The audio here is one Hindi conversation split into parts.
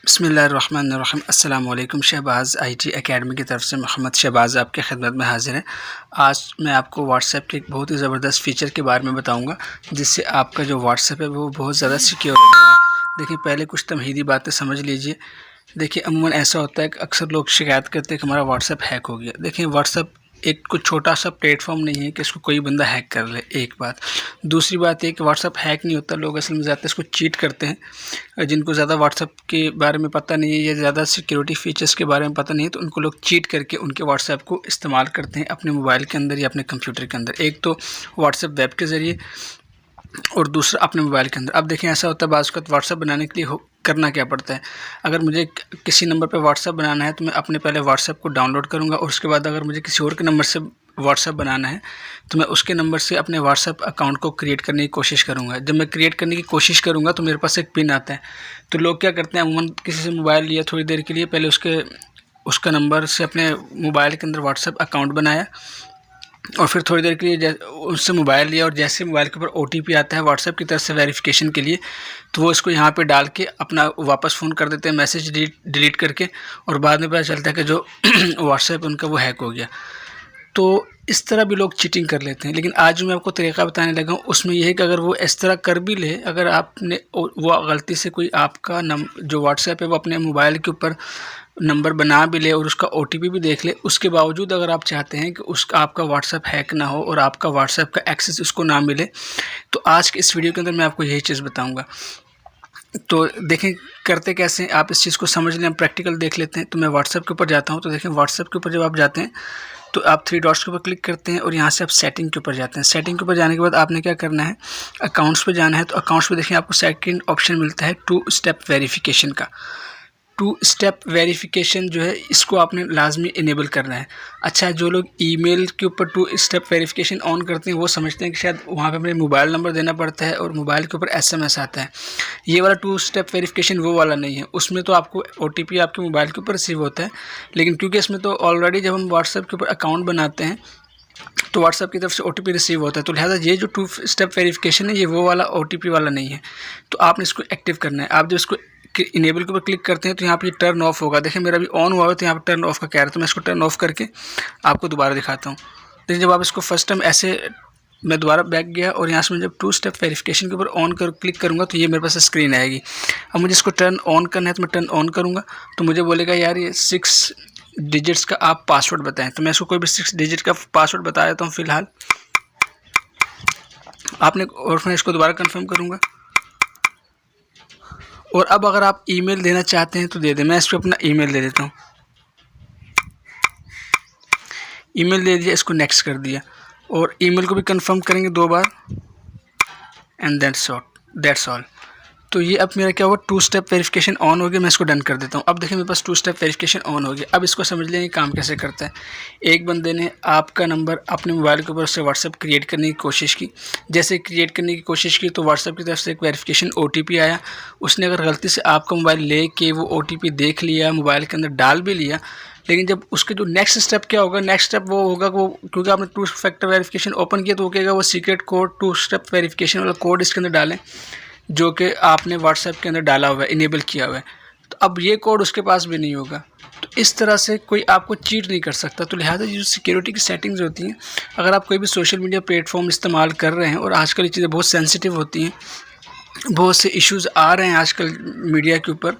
बिस्मिल्लाहिर्रहमानिर्रहीम। अस्सलाम वालेकुम। शहबाज़ आईटी एकेडमी की तरफ से मोहम्मद शहबाज़ आपके खिदमत में हाज़िर है। आज मैं आपको व्हाट्सएप के एक बहुत ही ज़बरदस्त फ़ीचर के बारे में बताऊंगा, जिससे आपका जो व्हाट्सएप है वो बहुत ज़्यादा सिक्योर हो जाएगा। देखिए, पहले कुछ तमहीदी बातें समझ लीजिए। देखिए, अमूमन ऐसा होता है कि अक्सर लोग शिकायत करते हैं कि हमारा व्हाट्सएप हैक हो गया। देखिए, व्हाट्सएप एक कुछ छोटा सा प्लेटफॉर्म नहीं है कि इसको कोई बंदा हैक कर ले, एक बात। दूसरी बात ये कि व्हाट्सएप हैक नहीं होता, लोग असल में ज़्यादा इसको चीट करते हैं। जिनको ज़्यादा व्हाट्सएप के बारे में पता नहीं है या ज़्यादा सिक्योरिटी फीचर्स के बारे में पता नहीं है, तो उनको लोग चीट करके उनके व्हाट्सएप को इस्तेमाल करते हैं अपने मोबाइल के अंदर या अपने कंप्यूटर के अंदर। एक तो व्हाट्सएप वेब के ज़रिए और दूसरा अपने मोबाइल के अंदर। अब देखें, ऐसा होता है बाज़ वक़्त व्हाट्सएप बनाने के लिए करना क्या पड़ता है। अगर मुझे किसी नंबर पे व्हाट्सएप बनाना है तो मैं अपने पहले व्हाट्सएप को डाउनलोड करूँगा, और उसके बाद अगर मुझे किसी और के नंबर से व्हाट्सएप बनाना है तो मैं उसके नंबर से अपने व्हाट्सएप अकाउंट को क्रिएट करने की कोशिश करूँगा। जब मैं क्रिएट करने की कोशिश करूँगा तो मेरे पास एक पिन आता है। तो लोग क्या करते हैं, अमूमन किसी से मोबाइल लिया, थोड़ी देर के लिए पहले उसका नंबर से अपने मोबाइल के अंदर व्हाट्सएप अकाउंट बनाया, और फिर थोड़ी देर के लिए उससे मोबाइल लिया, और जैसे मोबाइल के ऊपर ओटीपी आता है व्हाट्सएप की तरफ से वेरिफिकेशन के लिए, तो वो इसको यहाँ पे डाल के अपना वापस फ़ोन कर देते हैं, मैसेज डिलीट करके, और बाद में पता चलता है कि जो व्हाट्सएप उनका वो हैक हो गया। तो इस तरह भी लोग चीटिंग कर लेते हैं। लेकिन आज जो मैं आपको तरीक़ा बताने लगा हूँ उसमें यह है कि अगर वो इस तरह कर भी ले, अगर आपने वो गलती से कोई आपका जो व्हाट्सएप है वो अपने मोबाइल के ऊपर नंबर बना भी ले और उसका ओटीपी भी देख ले, उसके बावजूद अगर आप चाहते हैं कि उसका आपका व्हाट्सएप हैक ना हो और आपका व्हाट्सएप का एक्सेस उसको ना मिले, तो आज के इस वीडियो के अंदर मैं आपको यही चीज़ बताऊंगा। तो देखें करते कैसे हैं, आप इस चीज़ को समझ लें, प्रैक्टिकल देख लेते हैं। तो मैं व्हाट्सएप के ऊपर जाता हूँ। तो देखें, व्हाट्सएप के ऊपर जब आप जाते हैं तो आप थ्री डॉट्स के ऊपर क्लिक करते हैं और यहाँ से आप सेटिंग के ऊपर जाते हैं। सेटिंग के ऊपर जाने के बाद आपने क्या करना है, अकाउंट्स पे जाना है। तो अकाउंट्स पे देखिए आपको सेकंड ऑप्शन मिलता है 2 स्टेप वेरिफिकेशन का। 2 स्टेप वेरिफिकेशन जो है इसको आपने लाजमी इनेबल करना है। अच्छा, जो लोग ईमेल के ऊपर 2 स्टेप वेरिफिकेशन ऑन करते हैं वो समझते हैं कि शायद वहाँ पे अपने मोबाइल नंबर देना पड़ता है और मोबाइल के ऊपर एसएमएस आता है। ये वाला 2 स्टेप वेरिफिकेशन वो वाला नहीं है। उसमें तो आपको ओटीपी आपके मोबाइल के ऊपर रिसीव होता है, लेकिन क्योंकि इसमें तो ऑलरेडी जब हम व्हाट्सएप के ऊपर अकाउंट बनाते हैं तो व्हाट्सएप की तरफ से ओटीपी रिसीव होता है, तो लिहाजा ये जो 2 स्टेप वेरिफिकेशन है ये वो वाला ओटीपी वाला नहीं है। तो आपने इसको एक्टिव करना है। आप जब इसको इनेबल के ऊपर क्लिक करते हैं तो यहाँ पे टर्न ऑफ होगा। देखिए, मेरा अभी ऑन हुआ है तो यहाँ पे टर्न ऑफ का कह रहा है, तो मैं इसको टर्न ऑफ करके आपको दोबारा दिखाता हूँ। देखिए, जब आप इसको फर्स्ट टाइम ऐसे, मैं दोबारा बैक गया और यहाँ से मैं जब 2 स्टेप वेरिफिकेशन के ऊपर ऑन क्लिक करूँगा तो ये मेरे पास स्क्रीन आएगी। अब मुझे इसको टर्न ऑन करना है तो मैं टर्न ऑन करूँगा, तो मुझे बोलेगा यार ये 6 डिजिट्स का आप पासवर्ड बताएं। तो मैं इसको कोई भी 6 डिजिट का पासवर्ड बता देता हूँ फ़िलहाल आपने, और मैं इसको दोबारा कंफर्म करूँगा। और अब अगर आप ईमेल देना चाहते हैं तो दे दें। मैं इसको अपना ईमेल दे देता हूँ। ईमेल दे दिया, इसको नेक्स्ट कर दिया, और ईमेल को भी कंफर्म करेंगे 2 बार, एंड दैट्स ऑल। तो ये अब मेरा क्या हुआ, 2 स्टेप वेरिफिकेशन ऑन हो गया। मैं इसको डन कर देता हूँ। अब देखिए मेरे पास 2 स्टेप वेरिफिकेशन ऑन हो गया। अब इसको समझ लेंगे काम कैसे करता है। एक बंदे ने आपका नंबर अपने मोबाइल के ऊपर से व्हाट्सएप क्रिएट करने की कोशिश की। जैसे क्रिएट करने की कोशिश की तो व्हाट्सएप की तरफ से एक वेरिफिकेशन ओटीपी आया। उसने अगर गलती से आपका मोबाइल ले के वो ओटीपी देख लिया, मोबाइल के अंदर डाल भी लिया, लेकिन जब उसके जो नेक्स्ट स्टेप क्या होगा, नेक्स्ट स्टेप वो होगा वो, क्योंकि आपने 2 फैक्टर वेरिफिकेशन ओपन किया तो वो कहेगा वो सीक्रेट कोड 2 स्टेप वेरिफिकेशन वाला कोड इसके अंदर डालें जो कि आपने व्हाट्सएप के अंदर डाला हुआ है, इनेबल किया हुआ है। तो अब ये कोड उसके पास भी नहीं होगा। तो इस तरह से कोई आपको चीट नहीं कर सकता। तो लिहाजा ये जो सिक्योरिटी की सेटिंग्स होती हैं, अगर आप कोई भी सोशल मीडिया प्लेटफॉर्म इस्तेमाल कर रहे हैं, और आजकल ये चीज़ें बहुत सेंसिटिव होती हैं, बहुत से इश्यूज़ आ रहे हैं आजकल मीडिया के ऊपर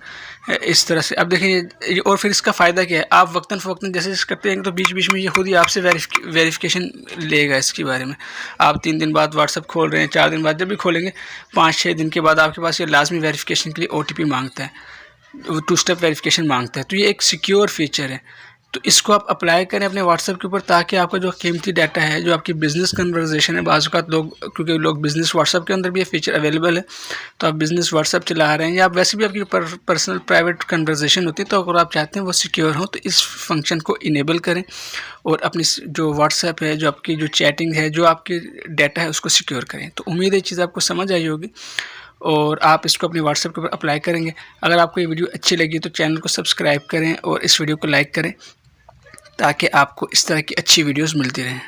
इस तरह से। अब देखिए, और फिर इसका फ़ायदा क्या है, आप वक्तन फ़वक्तन जैसे करते हैं तो बीच बीच में ये खुद ही आपसे वेरिफिकेशन लेगा इसके बारे में। आप 3 दिन बाद व्हाट्सएप खोल रहे हैं, 4 दिन बाद, जब भी खोलेंगे 5-6 दिन के बाद आपके पास ये लाजमी वेरिफिकेशन के लिए ओटीपी मांगता है, 2 स्टेप वेरिफिकेशन मांगता है। तो ये एक सिक्योर फीचर है। तो इसको आप अप्लाई करें अपने व्हाट्सएप के ऊपर, ताकि आपका जो कीमती डाटा है, जो आपकी बिज़नेस कन्वर्सेशन है, बाज़ औक़ात लोग, क्योंकि लोग बिज़नेस व्हाट्सएप के अंदर भी ये फीचर अवेलेबल है, तो आप बिज़नेस व्हाट्सएप चला रहे हैं या आप वैसे भी आपकी पर्सनल प्राइवेट कन्वर्सेशन होती है, तो अगर आप चाहते हैं वो सिक्योर हो तो इस फंक्शन को इनेबल करें और अपनी जो व्हाट्सएप है, जो आपकी जो चैटिंग है, जो आपकी डाटा है, उसको सिक्योर करें। तो उम्मीद है ये चीज़ आपको समझ आई होगी और आप इसको अपने व्हाट्सएप के ऊपर अप्लाई करेंगे। अगर आपको ये वीडियो अच्छी लगी तो चैनल को सब्सक्राइब करें और इस वीडियो को लाइक करें, ताकि आपको इस तरह की अच्छी वीडियोस मिलती रहें।